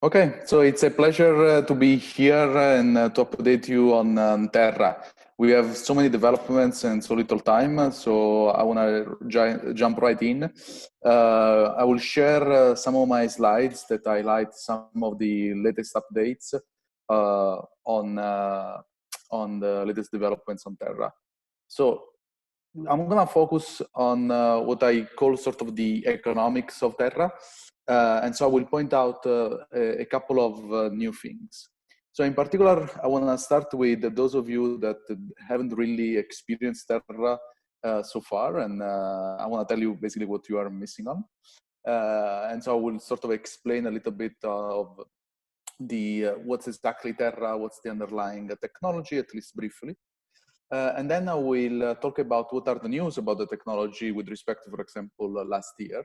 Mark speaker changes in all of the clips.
Speaker 1: Okay, so it's a pleasure to be here and to update you on Terra. We have so many developments and so little time, so I want to jump right in. I will share some of my slides that highlight some of the latest updates on the latest developments on Terra. So I'm going to focus on what I call sort of the economics of Terra. And so I will point out a couple of new things. So in particular, I want to start with those of you that haven't really experienced Terra so far. And I want to tell you basically what you are missing on. And so I will sort of explain a little bit of what's exactly Terra, what's the underlying technology, at least briefly. And then I will talk about what are the news about the technology with respect to, for example, last year.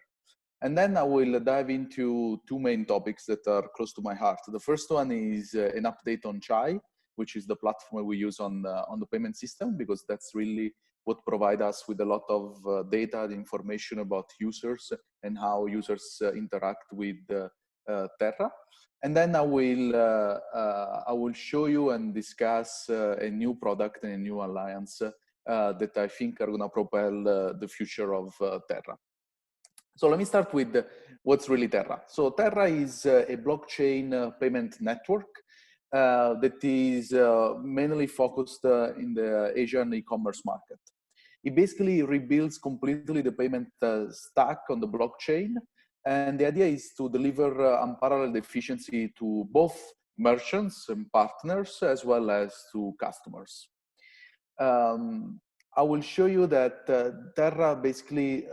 Speaker 1: And then I will dive into two main topics that are close to my heart. The first one is an update on Chai, which is the platform we use on the payment system, because that's really what provides us with a lot of data and information about users and how users interact with Terra. And then I will show you and discuss a new product and a new alliance that I think are going to propel the future of Terra. So let me start with what's really Terra. So Terra is a blockchain payment network that is mainly focused in the Asian e-commerce market. It basically rebuilds completely the payment stack on the blockchain. And the idea is to deliver unparalleled efficiency to both merchants and partners, as well as to customers. I will show you that Terra basically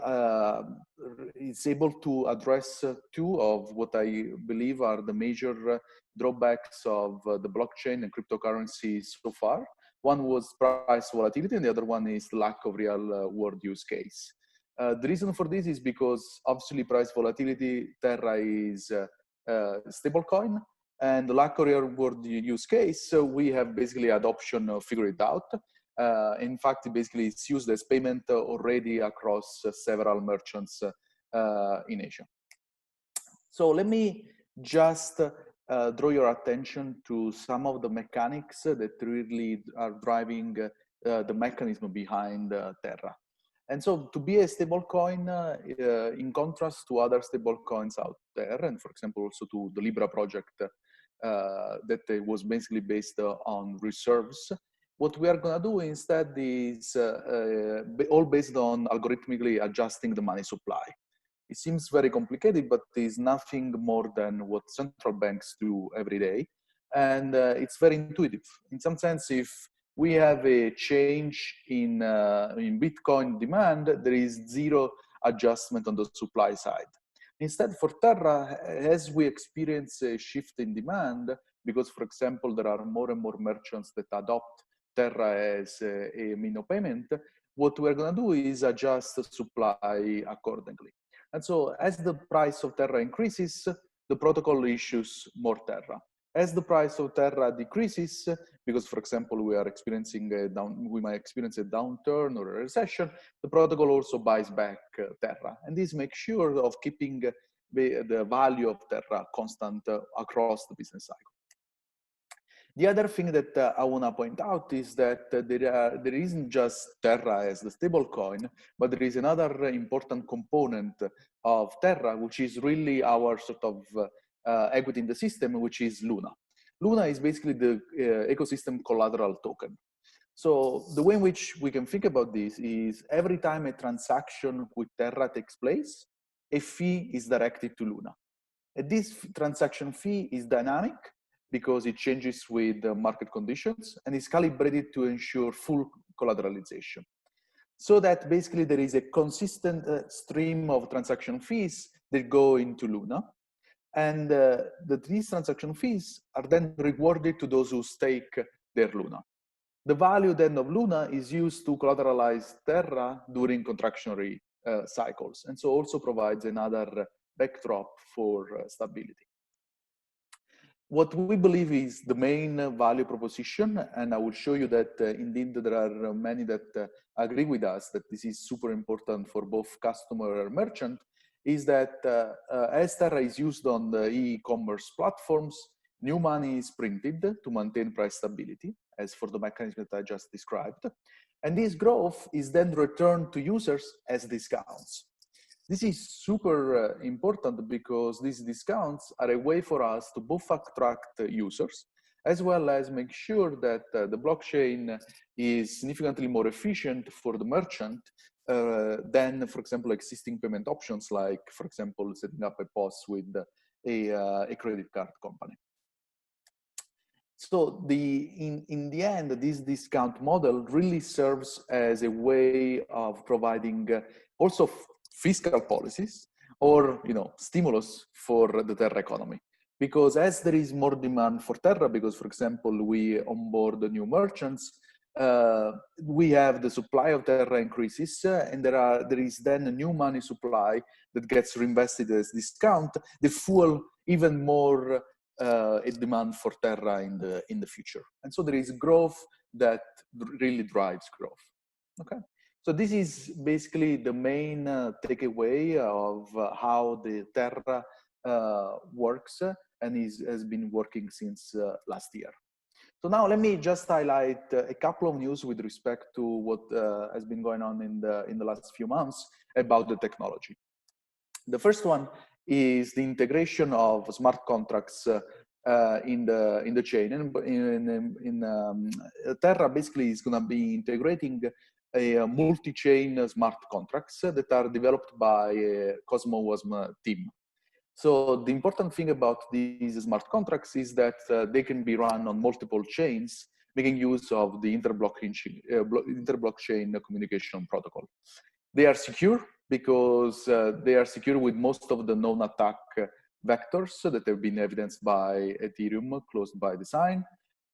Speaker 1: is able to address two of what I believe are the major drawbacks of the blockchain and cryptocurrency so far. One was price volatility, and the other one is lack of real world use case. The reason for this is because obviously price volatility, Terra is stablecoin, and the lack of real world use case, so we have basically adoption figured it out. In fact, basically it's used as payment already across several merchants in Asia. So let me just draw your attention to some of the mechanics that really are driving the mechanism behind Terra. And so to be a stablecoin, in contrast to other stablecoins out there, and for example, also to the Libra project that was basically based on reserves, what we are going to do instead is all based on algorithmically adjusting the money supply. It seems very complicated, but it's nothing more than what central banks do every day. And it's very intuitive. In some sense, if we have a change in Bitcoin demand, there is zero adjustment on the supply side. Instead, for Terra, as we experience a shift in demand, because, for example, there are more and more merchants that adopt Terra as a mean of payment, what we're going to do is adjust the supply accordingly. And so as the price of Terra increases, the protocol issues more Terra. As the price of Terra decreases, because for example, we might experience a downturn or a recession, the protocol also buys back Terra. And this makes sure of keeping the value of Terra constant across the business cycle. The other thing that I want to point out is that there isn't just Terra as the stablecoin, but there is another important component of Terra, which is really our sort of equity in the system, which is Luna. Luna is basically the ecosystem collateral token. So the way in which we can think about this is every time a transaction with Terra takes place, a fee is directed to Luna. And this transaction fee is dynamic because it changes with the market conditions and is calibrated to ensure full collateralization. So that basically there is a consistent stream of transaction fees that go into Luna. And these transaction fees are then rewarded to those who stake their Luna. The value then of Luna is used to collateralize Terra during contractionary cycles, and so also provides another backdrop for stability. What we believe is the main value proposition, and I will show you that indeed there are many that agree with us that this is super important for both customer and merchant, is that as Terra is used on the e-commerce platforms, new money is printed to maintain price stability, as for the mechanism that I just described. And this growth is then returned to users as discounts. This is super important because these discounts are a way for us to both attract users, as well as make sure that the blockchain is significantly more efficient for the merchant than, for example, existing payment options, like, for example, setting up a POS with a credit card company. So in the end, this discount model really serves as a way of providing also fiscal policies or stimulus for the Terra economy. Because as there is more demand for Terra, because for example, we onboard the new merchants, we have the supply of Terra increases, and there is then a new money supply that gets reinvested as discount, the fuel even more a demand for Terra in the future. And so there is growth that really drives growth. Okay, so this is basically the main takeaway of how the Terra works and has been working since last year. So now let me just highlight a couple of news with respect to what has been going on in the last few months about the technology. The first one is the integration of smart contracts in the chain. And Terra basically is going to be integrating a multi-chain smart contracts that are developed by a CosmWasm team. So the important thing about these smart contracts is that they can be run on multiple chains, making use of the interblockchain communication protocol. They are secure because they are secure with most of the known attack vectors that have been evidenced by Ethereum closed by design.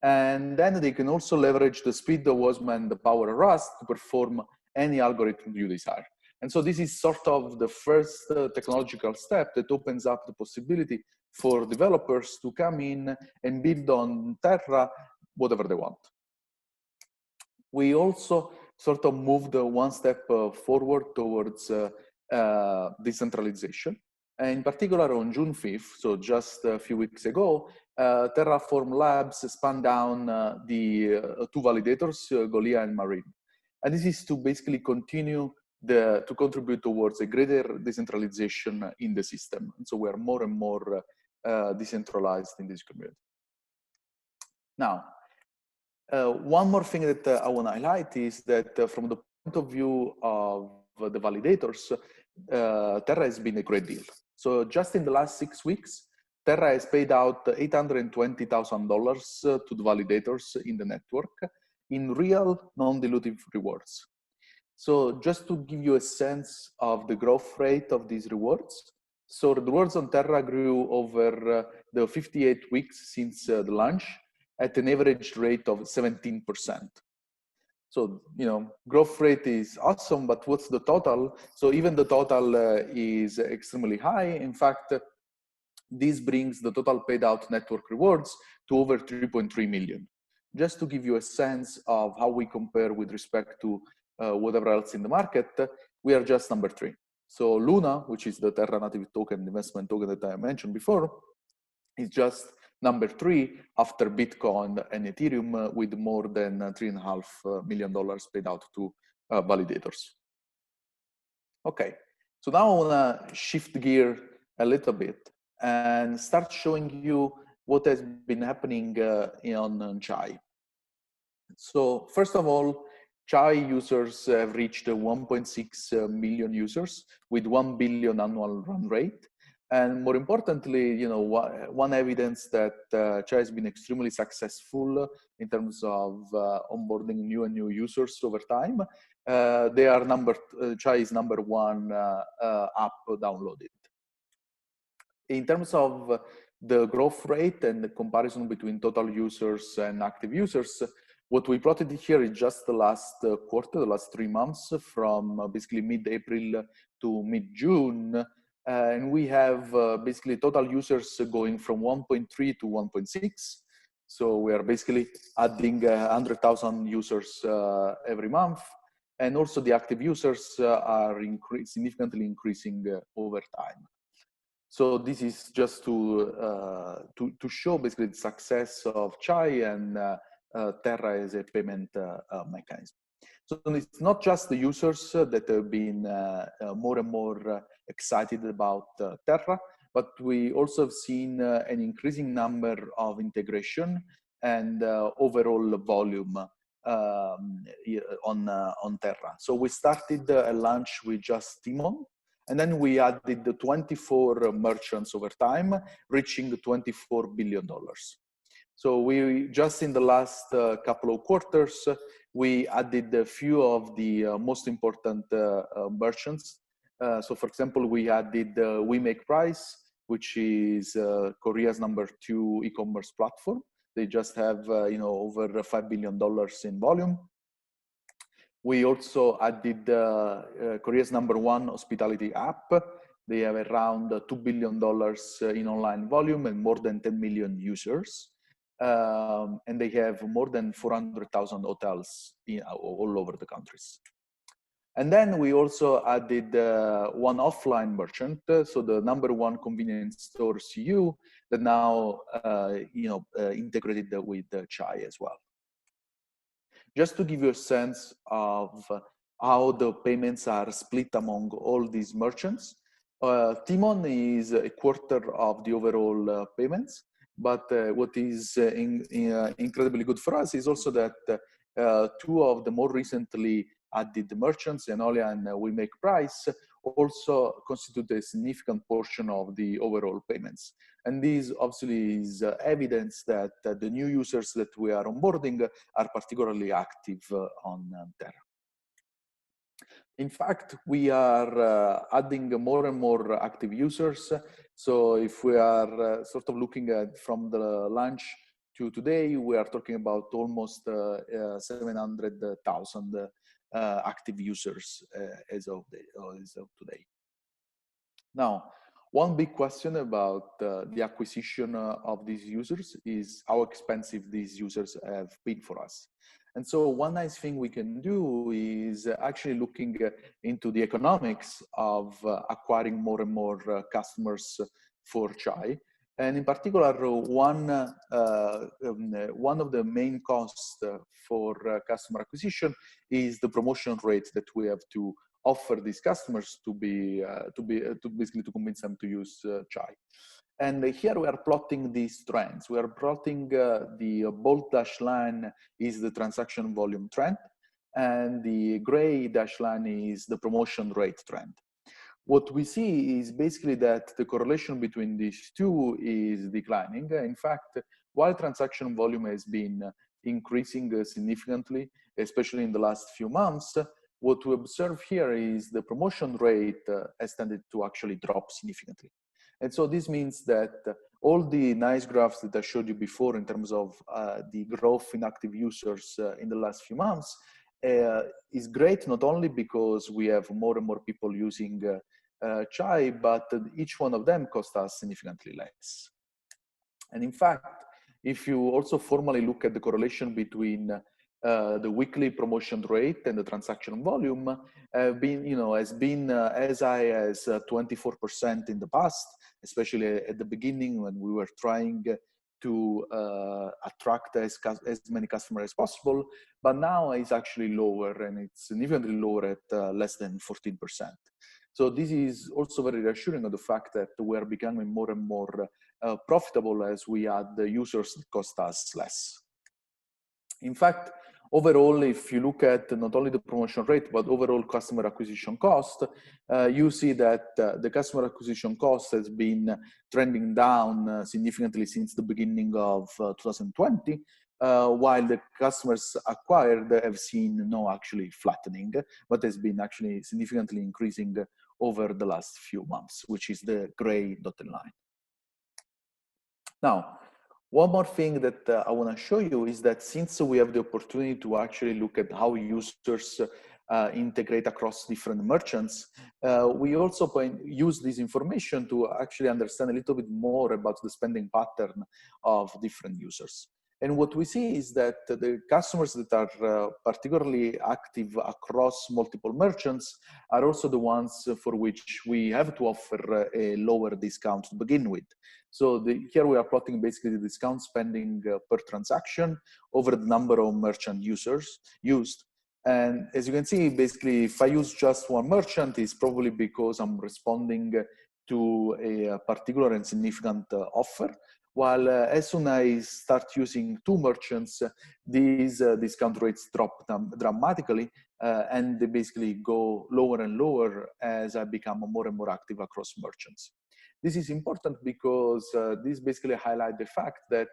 Speaker 1: And then they can also leverage the speed of WASM and the power of Rust to perform any algorithm you desire. And so this is sort of the first technological step that opens up the possibility for developers to come in and build on Terra whatever they want. We also sort of moved one step forward towards decentralization. And in particular, on June 5th, so just a few weeks ago, Terraform Labs spun down the two validators, Golia and Marine. And this is to basically continue to contribute towards a greater decentralization in the system. And so we are more and more decentralized in this community. Now, one more thing that I want to highlight is that from the point of view of the validators, Terra has been a great deal. So just in the last 6 weeks, Terra has paid out $820,000 to the validators in the network in real non-dilutive rewards. So just to give you a sense of the growth rate of these rewards, so the rewards on Terra grew over the 58 weeks since the launch at an average rate of 17%. So, growth rate is awesome, but what's the total? So even the total is extremely high. In fact, this brings the total paid out network rewards to over 3.3 million. Just to give you a sense of how we compare with respect to whatever else in the market, we are just number 3. So Luna, which is the Terra native token, investment token that I mentioned before, is just number 3 after Bitcoin and Ethereum with more than $3.5 million paid out to validators. Okay, so now I want to shift gear a little bit and start showing you what has been happening on Chai. So first of all, Chai users have reached 1.6 million users with 1 billion annual run rate. And more importantly, one evidence that Chai has been extremely successful in terms of onboarding new users over time. Chai is number 1 app downloaded. In terms of the growth rate and the comparison between total users and active users, what we plotted here is just the last quarter, the last 3 months, from basically mid-April to mid-June. And we have basically total users going from 1.3 to 1.6. So we are basically adding 100,000 users every month. And also the active users are significantly increasing over time. So this is just to show basically the success of Chai and Terra as a payment mechanism. So it's not just the users that have been more and more excited about Terra, but we also have seen an increasing number of integration and overall volume on Terra. So we started a launch with just Timon, and then we added the 24 merchants over time, reaching $24 billion. So we just in the last couple of quarters, we added a few of the most important merchants. So for example, we added We Make Price, which is Korea's #2 e-commerce platform. They just have over $5 billion in volume. We also added Korea's #1 hospitality app. They have around $2 billion in online volume and more than 10 million users. And they have more than 400,000 hotels all over the countries. And then we also added one offline merchant, so the #1 convenience store CU that now integrated with Chai as well. Just to give you a sense of how the payments are split among all these merchants, Timon is a quarter of the overall payments. But what is incredibly good for us is also that two of the more recently added merchants, Enolia and We Make Price, also constitute a significant portion of the overall payments. And this obviously is evidence that the new users that we are onboarding are particularly active on Terra. In fact, we are adding more and more active users. So if we are sort of looking at from the launch to today, we are talking about almost 700,000 active users as of today. Now, one big question about the acquisition of these users is how expensive these users have been for us. And so one nice thing we can do is actually looking into the economics of acquiring more and more customers for Chai. And in particular, one of the main costs for customer acquisition is the promotion rate that we have to offer these customers to basically convince them to use Chai. And here we are plotting these trends. We are plotting the bold dashed line is the transaction volume trend, and the gray dashed line is the promotion rate trend. What we see is basically that the correlation between these two is declining. In fact, while transaction volume has been increasing significantly, especially in the last few months, what we observe here is the promotion rate has tended to actually drop significantly. And so this means that all the nice graphs that I showed you before in terms of the growth in active users in the last few months is great, not only because we have more and more people using Chai, but each one of them costs us significantly less. And in fact, if you also formally look at the correlation between the weekly promotion rate and the transaction volume, has been as high as 24% in the past, especially at the beginning when we were trying to attract as many customers as possible. But now it's actually lower, and it's significantly lower at less than 14%. So this is also very reassuring of the fact that we are becoming more and more profitable as we add the users that cost us less. In fact, overall, if you look at not only the promotion rate, but overall customer acquisition cost, you see that the customer acquisition cost has been trending down significantly since the beginning of 2020, while the customers acquired have seen no actually flattening, but has been actually significantly increasing over the last few months, which is the gray dotted line. Now, one more thing that I want to show you is that since we have the opportunity to actually look at how users integrate across different merchants, we also use this information to actually understand a little bit more about the spending pattern of different users. And what we see is that the customers that are particularly active across multiple merchants are also the ones for which we have to offer a lower discount to begin with. So here we are plotting basically the discount spending per transaction over the number of merchant users used. And as you can see, basically, if I use just one merchant, it's probably because I'm responding to a particular and significant offer. While as soon as I start using two merchants, these discount rates drop dramatically, and they basically go lower and lower as I become more and more active across merchants. This is important because this basically highlights the fact that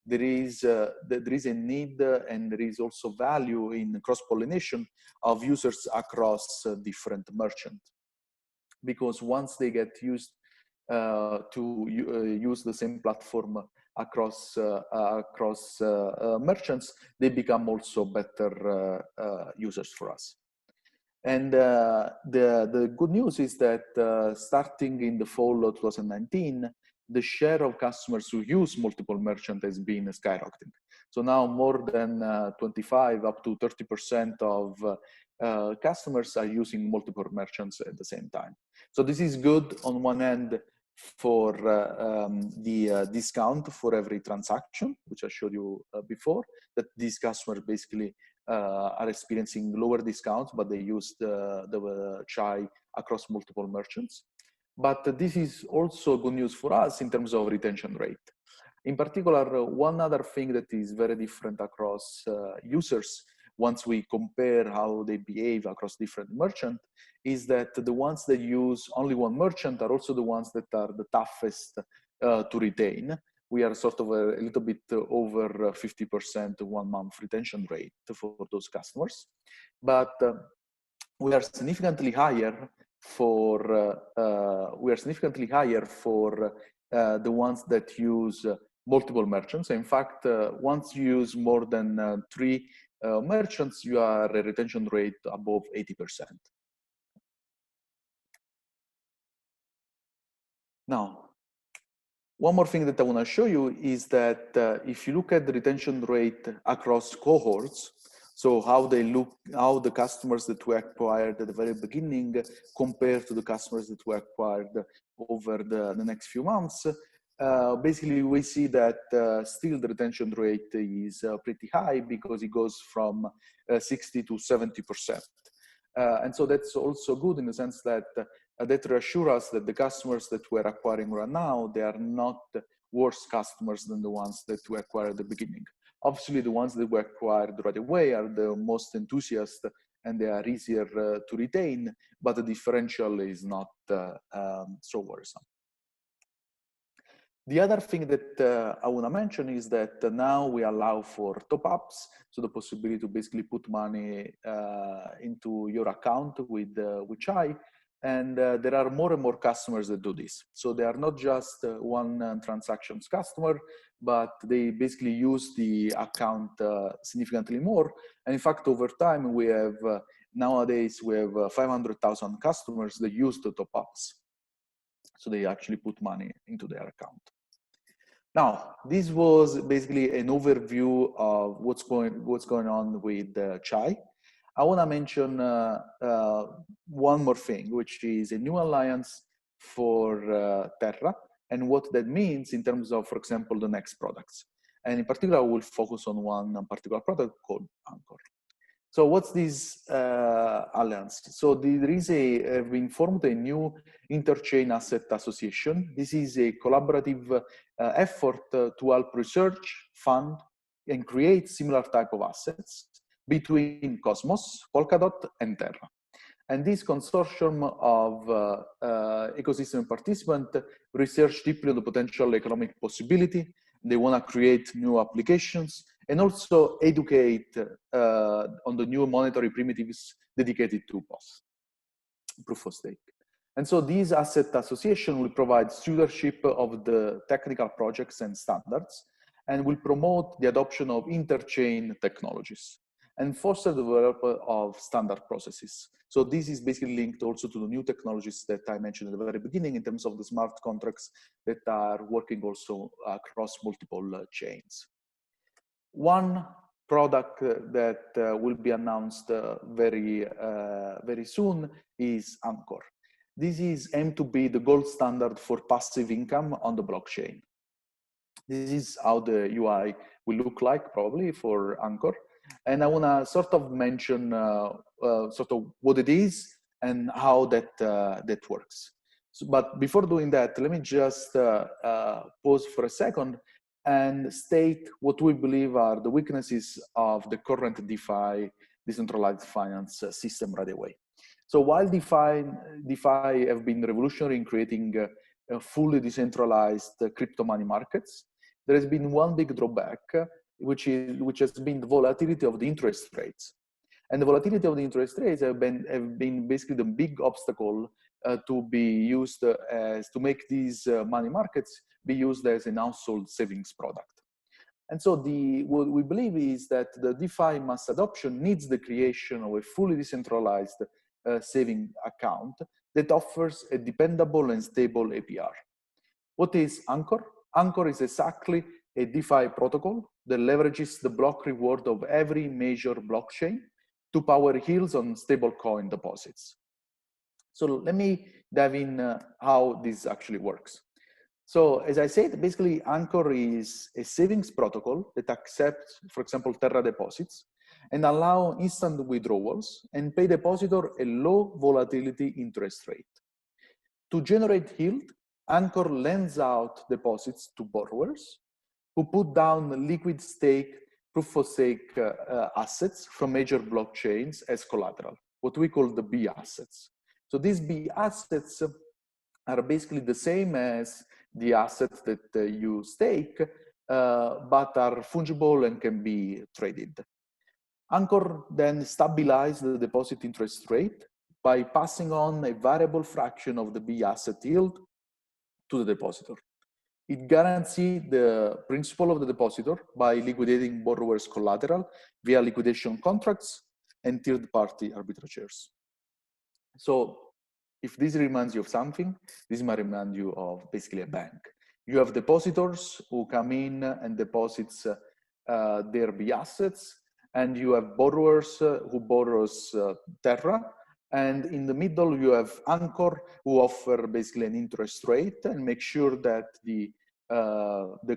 Speaker 1: there is a need and there is also value in cross-pollination of users across different merchants. Because once they get used to use the same platform across merchants, they become also better users for us. And the good news is that starting in the fall of 2019, the share of customers who use multiple merchants has been skyrocketing. So now more than 25 up to 30% of customers are using multiple merchants at the same time. So this is good on one end for the discount for every transaction, which I showed you before, that these customers basically are experiencing lower discounts, but they use the chai across multiple merchants. But this is also good news for us in terms of retention rate. In particular, one other thing that is very different across users, once we compare how they behave across different merchants, is that the ones that use only one merchant are also the ones that are the toughest to retain. We are sort of a little bit over 50% 1 month retention rate for those customers. But we are significantly higher for the ones that use multiple merchants. In fact, once you use more than 3 merchants, you are a retention rate above 80%. Now, one more thing that I want to show you is that if you look at the retention rate across cohorts, so how the customers that we acquired at the very beginning compare to the customers that we acquired over the next few months, basically we see that still the retention rate is pretty high because it goes from 60 to 70%. And so that's also good in the sense that that reassures us that the customers that we're acquiring right now, they are not worse customers than the ones that we acquired at the beginning. Obviously, the ones that we acquired right away are the most enthusiastic and they are easier to retain, but the differential is not so worrisome. The other thing that I want to mention is that now we allow for top-ups, so the possibility to basically put money into your account with Chai, and there are more and more customers that do this. So they are not just one transactions customer, but they basically use the account significantly more. And in fact, over time, we have nowadays we have 500,000 customers that use the top-ups. So they actually put money into their account. Now, this was basically an overview of what's going on with Chai. I want to mention one more thing, which is a new alliance for Terra and what that means in terms of, for example, the next products. And in particular, I will focus on one particular product called Anchor. So what's this alliance? So we formed a new interchain asset association. This is a collaborative effort to help research, fund, and create similar type of assets between Cosmos, Polkadot, and Terra. And this consortium of ecosystem participants research deeply on the potential economic possibility. They want to create new applications and also educate on the new monetary primitives dedicated to proof of stake. And so these asset association will provide stewardship of the technical projects and standards and will promote the adoption of interchain technologies and foster the development of standard processes. So this is basically linked also to the new technologies that I mentioned at the very beginning in terms of the smart contracts that are working also across multiple chains. One product that will be announced very soon is Anchor. This is aimed to be the gold standard for passive income on the blockchain. This is how the UI will look like probably for Anchor. And I want to sort of mention sort of what it is and how that works. So, but before doing that, let me just pause for a second and state what we believe are the weaknesses of the current DeFi, decentralized finance system right away. So while DeFi have been revolutionary in creating fully decentralized crypto money markets, there has been one big drawback, which has been the volatility of the interest rates. And the volatility of the interest rates have been basically the big obstacle to be used to make these money markets be used as an household savings product. And so what we believe is that the DeFi mass adoption needs the creation of a fully decentralized saving account that offers a dependable and stable APR. What is Anchor? Anchor is exactly a DeFi protocol that leverages the block reward of every major blockchain to power yields on stablecoin deposits. So let me dive in how this actually works. So as I said, basically Anchor is a savings protocol that accepts, for example, Terra deposits and allow instant withdrawals and pay depositor a low volatility interest rate. To generate yield, Anchor lends out deposits to borrowers who put down liquid stake, proof of stake assets from major blockchains as collateral, what we call the B assets. So these B assets are basically the same as the assets that you stake, but are fungible and can be traded. Anchor then stabilizes the deposit interest rate by passing on a variable fraction of the B asset yield to the depositor. It guarantees the principal of the depositor by liquidating borrowers' collateral via liquidation contracts and third-party arbitrageurs. So if this reminds you of something, this might remind you of basically a bank. You have depositors who come in and deposits their B assets, and you have borrowers who borrows Terra, and in the middle you have Anchor who offer basically an interest rate and make sure that the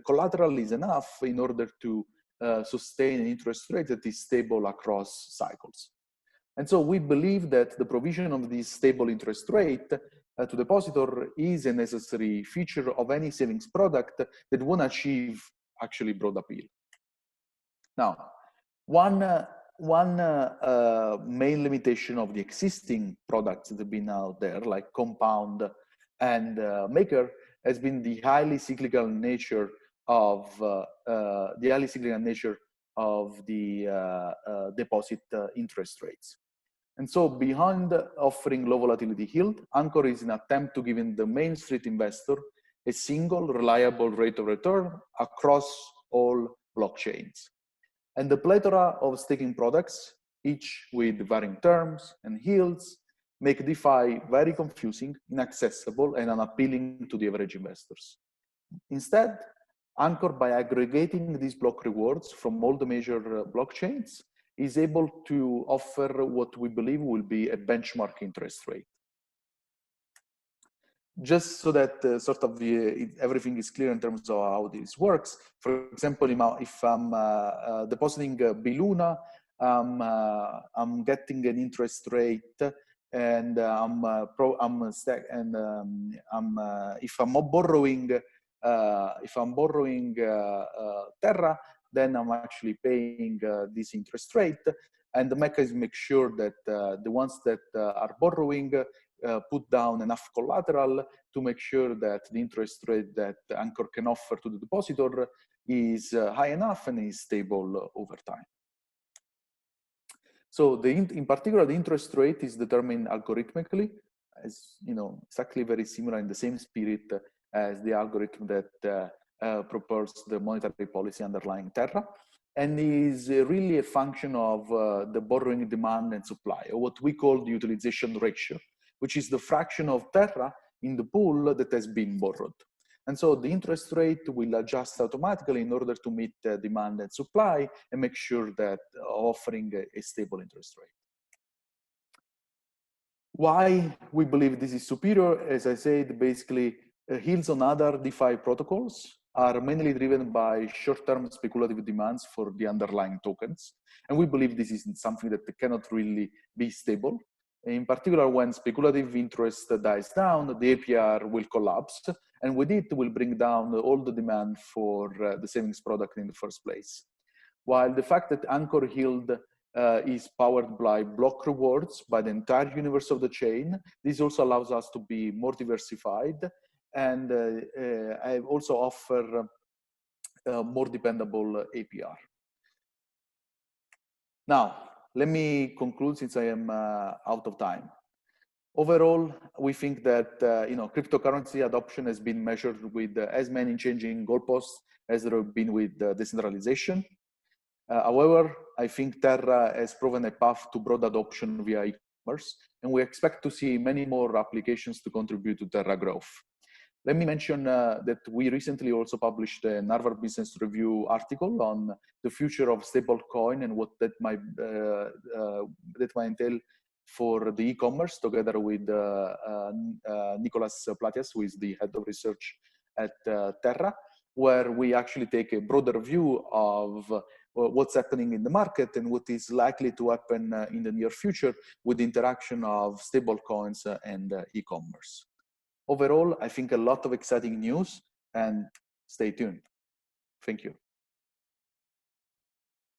Speaker 1: collateral is enough in order to sustain an interest rate that is stable across cycles. And so we believe that the provision of this stable interest rate to depositor is a necessary feature of any savings product that won't achieve actually broad appeal. Now, one main limitation of the existing products that have been out there, like Compound and Maker, has been the highly cyclical nature of the deposit interest rates. And so beyond offering low volatility yield, Anchor is an attempt to give the Main Street investor a single reliable rate of return across all blockchains. And the plethora of staking products, each with varying terms and yields, make DeFi very confusing, inaccessible, and unappealing to the average investors. Instead, Anchor, by aggregating these block rewards from all the major blockchains, is able to offer what we believe will be a benchmark interest rate. Just so that sort of everything is clear in terms of how this works. For example, if I'm depositing Biluna, I'm getting an interest rate, and if I'm borrowing Terra, then I'm actually paying this interest rate, and the mechanism makes sure that the ones that are borrowing put down enough collateral to make sure that the interest rate that Anchor can offer to the depositor is high enough and is stable over time. So in particular, the interest rate is determined algorithmically, as you know, exactly very similar in the same spirit as the algorithm that proposes the monetary policy underlying Terra, and is really a function of the borrowing demand and supply, or what we call the utilization ratio, which is the fraction of Terra in the pool that has been borrowed. And so the interest rate will adjust automatically in order to meet demand and supply and make sure that offering a stable interest rate. Why we believe this is superior, as I said, basically yields on other DeFi protocols are mainly driven by short-term speculative demands for the underlying tokens. And we believe this is something that cannot really be stable. In particular, when speculative interest dies down, the APR will collapse, and with it will bring down all the demand for the savings product in the first place. While the fact that Anchor yield is powered by block rewards by the entire universe of the chain, this also allows us to be more diversified, and I also offer more dependable APR. Now, let me conclude since I am out of time. Overall, we think that cryptocurrency adoption has been measured with as many changing goalposts as there have been with decentralization. However, I think Terra has proven a path to broad adoption via e-commerce, and we expect to see many more applications to contribute to Terra growth. Let me mention that we recently also published an Harvard Business Review article on the future of stablecoin and what that might entail for the e-commerce, together with Nicolas Platias, who is the head of research at Terra, where we actually take a broader view of what's happening in the market and what is likely to happen in the near future with the interaction of stablecoins and e-commerce. Overall, I think a lot of exciting news, and stay tuned. Thank you.